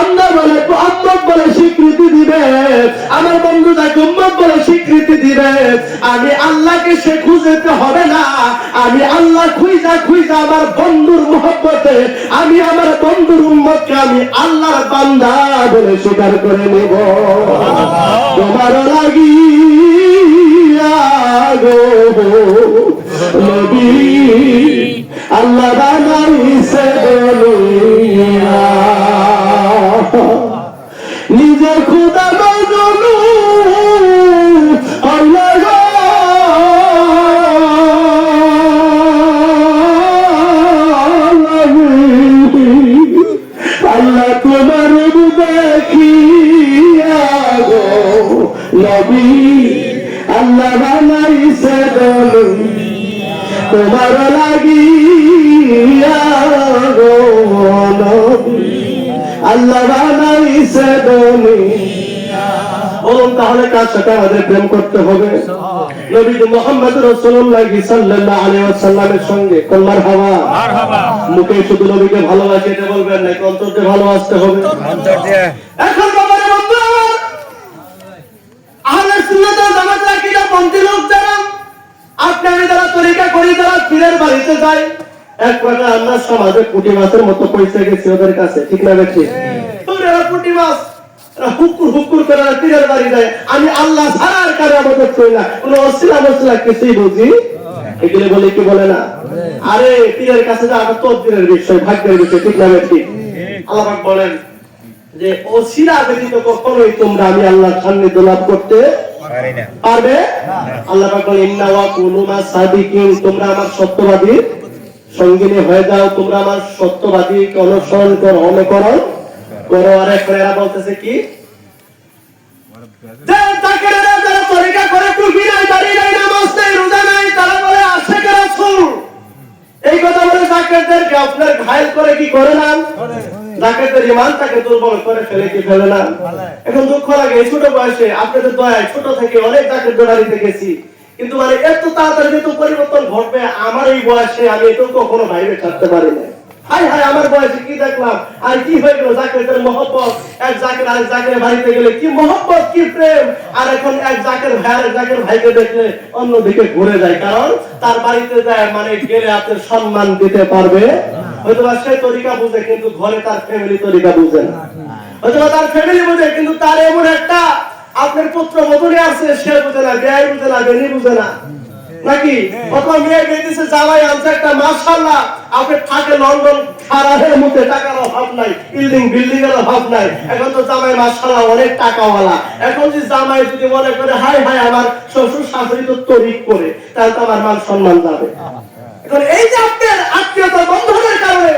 বান্দা বলে উম্মত বলে স্বীকৃতি দিবে, আমার বন্ধু তাকে উম্মত বলে স্বীকৃতি দিবে, আমি আল্লাহকে সে খুঁজতে হবে না, আমি আল্লাহ খুঁজা খুঁজা আমার বন্ধুর মহব্বতে আমি আমার বন্ধুর উম্মতকে আমি আল্লাহর বান্দা বলে স্বীকার করে নেব। তোমার লাগিয়া গো নবী আল্লাহ বানাইছে দুনিয়া, নিজের খোদা বানানো আল্লাহ আল্লাহ তোমার দেখিয়া গো নবী আল্লাহ বানাইছে দুনিয়া, তোমার লাগিয়া গো নবী আল্লাহ বানাইছে দুনিয়া। বলুন তাহলে কার সাথে আমাদের প্রেম করতে হবে? নবী মুহাম্মদ রাসূলুল্লাহ সাল্লাল্লাহু আলাইহি ওয়াসাল্লামের সঙ্গে। কোন মারহাবা, মারহাবা। মুখে শুধু নবীকে ভালোবাসি এটা বলবেন না, অন্তর দিয়ে ভালোবাসতে হবে, অন্তর দিয়ে। এখন বাবারে বন্ধু আমার আহলে সুন্নাত ওয়াল জামাতের আকীদা পন্থী লোক যারা, আপনি আমি যারা তরিকা করি, যারা পীরের বাড়িতে যাই, এক প্রকার আমরা সমাজে পুঁটি মাছের মতো পয়সা গেছি ওদের কাছে, ঠিক না বেশি? তোরা পুঁটি মাছ হুকুর হুকুর করে পীরের বাড়ি যায়, আমি আল্লাহ ছাড়ার কারো আবাদত করি না, কোন অসিলা মসিলা কিছুই বুঝি, এগুলো বলে কি বলে না? আরে পীরের কাছে যা তদবিরের বিষয়, ভাগ্যের বিষয়, ঠিক না বেশি? আল্লাহ পাক বলেন যে অসিলা ব্যতীত কখনোই তোমরা আমি আল্লাহর সান্নিধ্য লাভ করতে পারবে। আল্লাহ পাক বলেন ইন্না ওয়া কুনু মা সাদিকিন, তোমরা আমার সত্যবাদী সঙ্গিনী হয়ে যাও, তোমরা আমার সত্যবাদী অনুসরণ করো, অনুকরণ করো। আর এখন এরা বলতেছে কি যে জাকেরেরা যারা তরিকা করে, টুপি নাই, দাড়ি নাই, নামাজ নাই, রোজা নাই, তারা বলে আশিক রাসূল, এই কথা বলে জাকেরদেরকে আপনার ঘায়েল করে কি করে না? জাকেরদের ঈমানটাকে দুর্বল করে ফেলে কি ফেলে না? এখন দুঃখ লাগে এই ছোট বয়সে আপনাদের দয়ায় ছোট থেকে অনেক জাকের দৌড়ানিতে গেছি, কিন্তু মানে এত তাড়াতাড়ি যেহেতু পরিবর্তন ঘটবে আমার এই বয়সে আমি এটাও কখনো ভাইবে থাকতে পারি না। হাই হাই আমার বয়সে কি দেখলাম আর কি হয়ে গেল, জাকেরদের মহব্বত, এক জাকের আরেক জাকের বাড়িতে গেলে কি মহব্বত, কি প্রেম, আর এখন এক জাকের ভাই আরেক জাকের ভাইকে দেখলে অন্যদিকে ঘুরে যায়, কারণ তার বাড়িতে যায় মানে গেলে আপনার সম্মান দিতে পারবে। হয়তো সে তরিকা বুঝে কিন্তু ঘরে তার ফ্যামিলি তরিকা বুঝে না, হয়তো তার ফ্যামিলি বুঝে কিন্তু তার এমন একটা আপনার পুত্র বধূ আছে সে বুঝে না, বেয়াই বুঝে না, বেনি বুঝে না, নাকি? অথবা মেয়ে বেঁধেছে জামাই আনছে একটা, মাশাআল্লাহ আপনার থাকে লন্ডন, খারাপের মধ্যে টাকার অভাব নাই, বিল্ডিং এর অভাব নাই, এখন তো জামাই মাশাআল্লাহ অনেক টাকাওয়ালা, এখন যে জামাই যদি মনে করে হাই হাই আমার শ্বশুর শাশুড়ি তো তরিক করে, তাহলে তো আমার মান সম্মান যাবে। এখন এই যে আপনার আত্মীয়তা বন্ধনের কারণে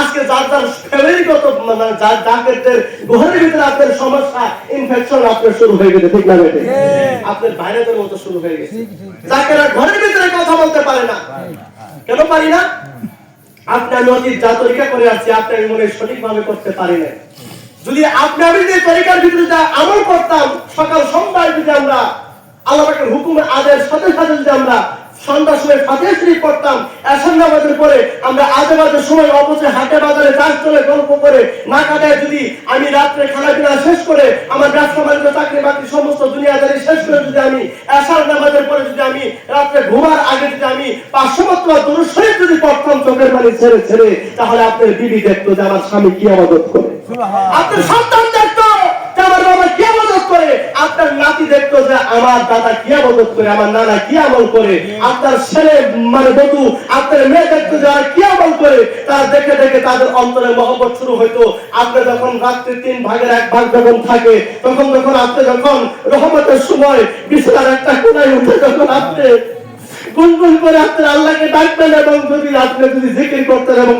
আজকে যার যার ফ্যামিলিগত মানে যার জাকেরদের ঘরের ভিতরে আপনার সমস্যা, ইনফেকশন আপনার শুরু হয়ে গেছে, ঠিক না বেটে? আপনার ভাইরাসের মতো শুরু হয়ে গেছে, জাকেরা ঘরের ভিতরে কথা বলতে পারে না। কেন পারি না? আপনি আমি অতীত যা তরিকা করে আসছি আপনি আমি মনে সঠিকভাবে করতে পারি না। যদি আপনি আমি যে তরিকার ভিতরে যা আমল করতাম, সকাল সন্ধ্যায় যদি আমরা আল্লাহ পাকের হুকুমের আদেশ সাথে সাথে যদি আমরা সন্ধ্যার সময় ফাতিহা শরীফ পড়তাম, এশার নামাজের পরে আমরা আজেবাজে সময় অবশ্যই হাটে বাজারে চাষ চলে গল্প করে না কাটায় যদি আমি রাত্রে খানা পিনা শেষ করে আমার ব্যবসা বাণিজ্য চাকরি বাকরি সমস্ত দুনিয়াদারি শেষ করে যদি আমি এশার নামাজের পরে যদি আমি রাত্রে ঘুমার আগে যদি আমি 500 মাত্রা দুরূদ শরীফ যদি পড়তাম চোখের পানি ছেড়ে ছেড়ে, তাহলে আপনার বিবি দেখতো যে আমার স্বামী কি ইবাদত করে, আপনার সন্তান দেখতো যে আমার বাবা কি ইবাদত করে, আপনার নাতি দেখতো যে আমার দাদা কি ইবাদত করে, আমার নানা কি আমল করে, আপনার ছেলে মানে বধূ আপনার মেয়ে দেখতো যে কি আমল করে, তার দেখে দেখে তাদের অন্তরে মহব্বত শুরু হইতো। আপনি যখন রাত্রে 3 ভাগের 1 ভাগ যখন থাকে, তখন যখন আপনি যখন রহমতের সময় বিছানার একটা কোণায় উঠে যখন আপনি গুনগুন করে আপনার আল্লাহকে ডাকবেন এবং যদি আপনি যদি জিকির করতেন এবং